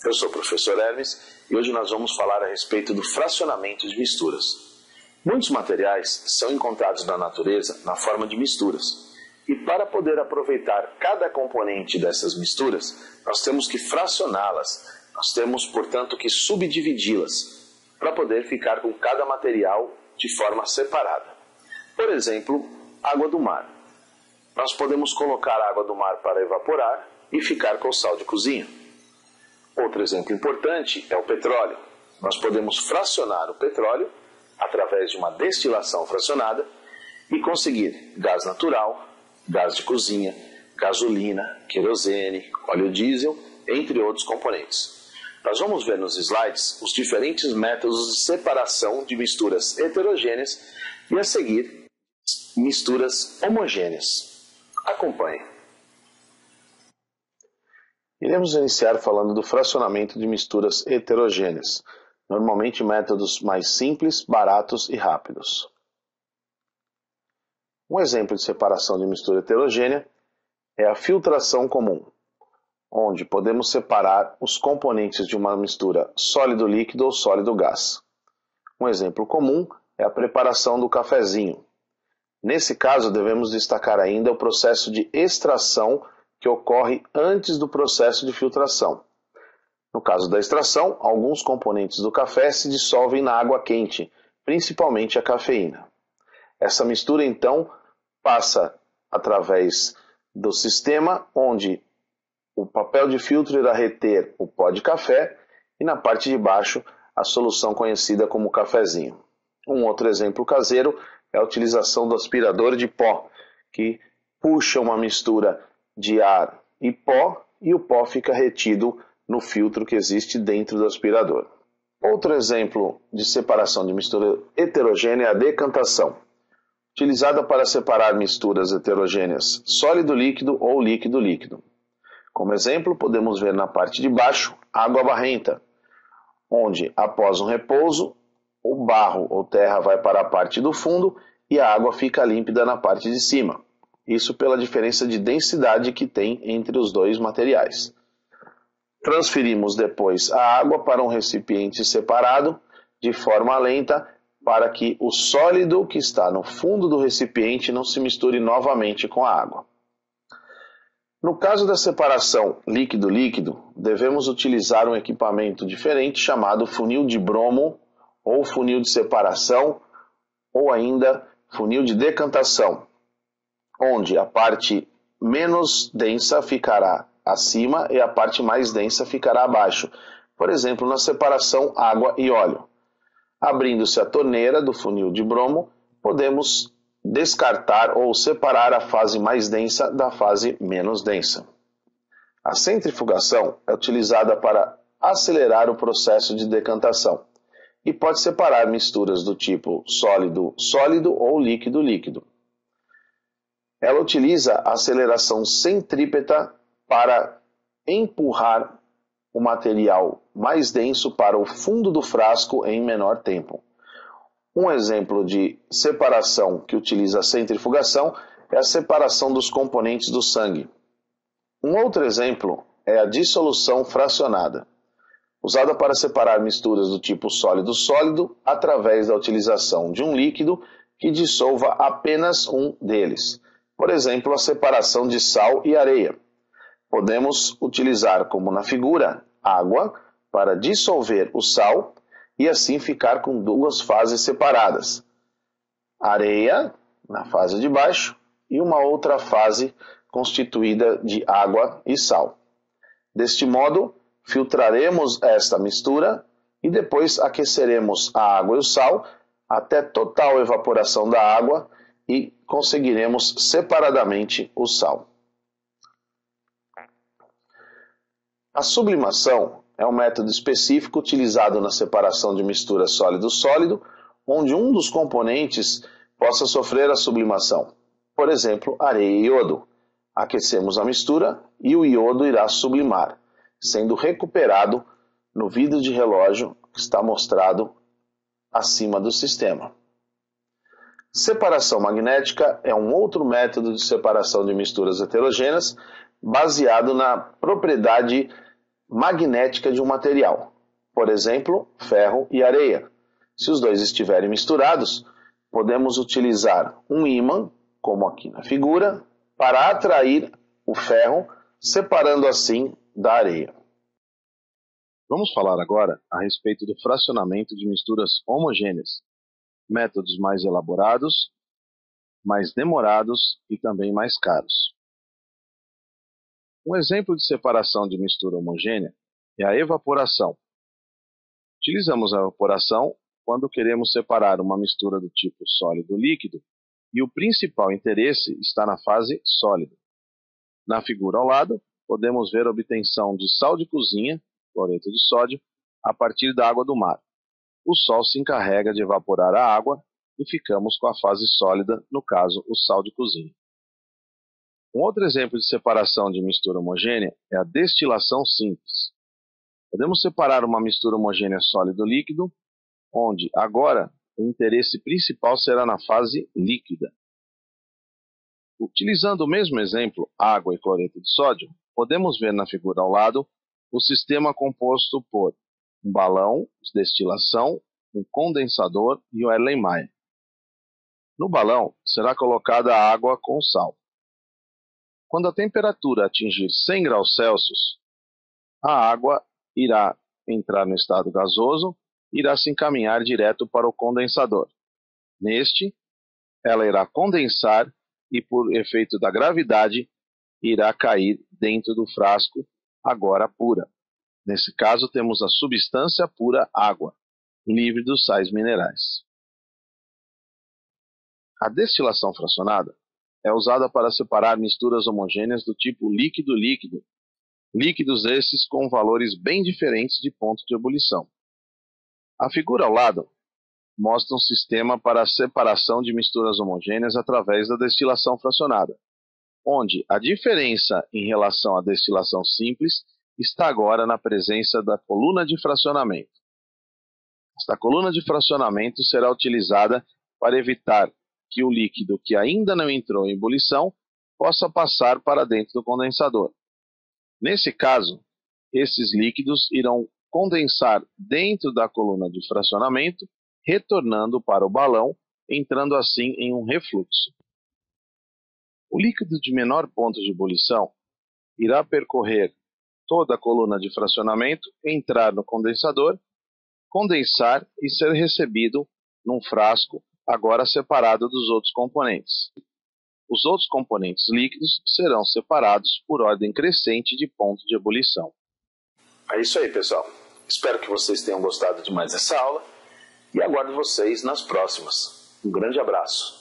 Eu sou o professor Hermes e hoje nós vamos falar a respeito do fracionamento de misturas. Muitos materiais são encontrados na natureza na forma de misturas. E para poder aproveitar cada componente dessas misturas, nós temos que fracioná-las. Nós temos, portanto, que subdividi-las para poder ficar com cada material de forma separada. Por exemplo, água do mar. Nós podemos colocar a água do mar para evaporar e ficar com o sal de cozinha. Outro exemplo importante é o petróleo. Nós podemos fracionar o petróleo através de uma destilação fracionada e conseguir gás natural, gás de cozinha, gasolina, querosene, óleo diesel, entre outros componentes. Nós vamos ver nos slides os diferentes métodos de separação de misturas heterogêneas e a seguir misturas homogêneas. Acompanhe. Iremos iniciar falando do fracionamento de misturas heterogêneas, normalmente métodos mais simples, baratos e rápidos. Um exemplo de separação de mistura heterogênea é a filtração comum, onde podemos separar os componentes de uma mistura sólido-líquido ou sólido-gás. Um exemplo comum é a preparação do cafezinho. Nesse caso, devemos destacar ainda o processo de extração que ocorre antes do processo de filtração. No caso da extração, alguns componentes do café se dissolvem na água quente, principalmente a cafeína. Essa mistura, então, passa através do sistema onde o papel de filtro irá reter o pó de café e na parte de baixo a solução conhecida como cafezinho. Um outro exemplo caseiro é a utilização do aspirador de pó, que puxa uma mistura de ar e o pó fica retido no filtro que existe dentro do aspirador. Outro exemplo de separação de mistura heterogênea é a decantação, utilizada para separar misturas heterogêneas sólido-líquido ou líquido-líquido. Como exemplo, podemos ver na parte de baixo água barrenta, onde após um repouso, o barro ou terra vai para a parte do fundo e a água fica límpida na parte de cima. Isso pela diferença de densidade que tem entre os dois materiais. Transferimos depois a água para um recipiente separado de forma lenta para que o sólido que está no fundo do recipiente não se misture novamente com a água. No caso da separação líquido-líquido, devemos utilizar um equipamento diferente chamado funil de bromo ou funil de separação ou ainda funil de decantação, onde a parte menos densa ficará acima e a parte mais densa ficará abaixo. Por exemplo, na separação água e óleo. Abrindo-se a torneira do funil de bromo, podemos descartar ou separar a fase mais densa da fase menos densa. A centrifugação é utilizada para acelerar o processo de decantação e pode separar misturas do tipo sólido-sólido ou líquido-líquido. Ela utiliza a aceleração centrípeta para empurrar o material mais denso para o fundo do frasco em menor tempo. Um exemplo de separação que utiliza a centrifugação é a separação dos componentes do sangue. Um outro exemplo é a dissolução fracionada, usada para separar misturas do tipo sólido-sólido através da utilização de um líquido que dissolva apenas um deles. Por exemplo, a separação de sal e areia. Podemos utilizar, como na figura, água para dissolver o sal e assim ficar com duas fases separadas. Areia, na fase de baixo, e uma outra fase constituída de água e sal. Deste modo, filtraremos esta mistura e depois aqueceremos a água e o sal até total evaporação da água e conseguiremos separadamente o sal. A sublimação é um método específico utilizado na separação de mistura sólido-sólido, onde um dos componentes possa sofrer a sublimação. Por exemplo, areia e iodo. Aquecemos a mistura e o iodo irá sublimar, sendo recuperado no vidro de relógio que está mostrado acima do sistema. Separação magnética é um outro método de separação de misturas heterogêneas baseado na propriedade magnética de um material, por exemplo, ferro e areia. Se os dois estiverem misturados, podemos utilizar um ímã, como aqui na figura, para atrair o ferro, separando assim da areia. Vamos falar agora a respeito do fracionamento de misturas homogêneas, métodos mais elaborados, mais demorados e também mais caros. Um exemplo de separação de mistura homogênea é a evaporação. Utilizamos a evaporação quando queremos separar uma mistura do tipo sólido-líquido e o principal interesse está na fase sólida. Na figura ao lado, podemos ver a obtenção de sal de cozinha, cloreto de sódio, a partir da água do mar. O sol se encarrega de evaporar a água e ficamos com a fase sólida, no caso, o sal de cozinha. Um outro exemplo de separação de mistura homogênea é a destilação simples. Podemos separar uma mistura homogênea sólido-líquido, onde agora o interesse principal será na fase líquida. Utilizando o mesmo exemplo, água e cloreto de sódio, podemos ver na figura ao lado o sistema composto por um balão de destilação, um condensador e o Erlenmeyer. No balão será colocada a água com sal. Quando a temperatura atingir 100 graus Celsius, a água irá entrar no estado gasoso e irá se encaminhar direto para o condensador. Neste, ela irá condensar e, por efeito da gravidade, irá cair dentro do frasco, agora pura. Nesse caso, temos a substância pura água, livre dos sais minerais. A destilação fracionada é usada para separar misturas homogêneas do tipo líquido-líquido, líquidos esses com valores bem diferentes de ponto de ebulição. A figura ao lado mostra um sistema para a separação de misturas homogêneas através da destilação fracionada, onde a diferença em relação à destilação simples está agora na presença da coluna de fracionamento. Esta coluna de fracionamento será utilizada para evitar que o líquido que ainda não entrou em ebulição possa passar para dentro do condensador. Nesse caso, esses líquidos irão condensar dentro da coluna de fracionamento, retornando para o balão, entrando assim em um refluxo. O líquido de menor ponto de ebulição irá percorrer toda a coluna de fracionamento, entrar no condensador, condensar e ser recebido num frasco, agora separado dos outros componentes. Os outros componentes líquidos serão separados por ordem crescente de ponto de ebulição. É isso aí, pessoal. Espero que vocês tenham gostado de mais essa aula e aguardo vocês nas próximas. Um grande abraço.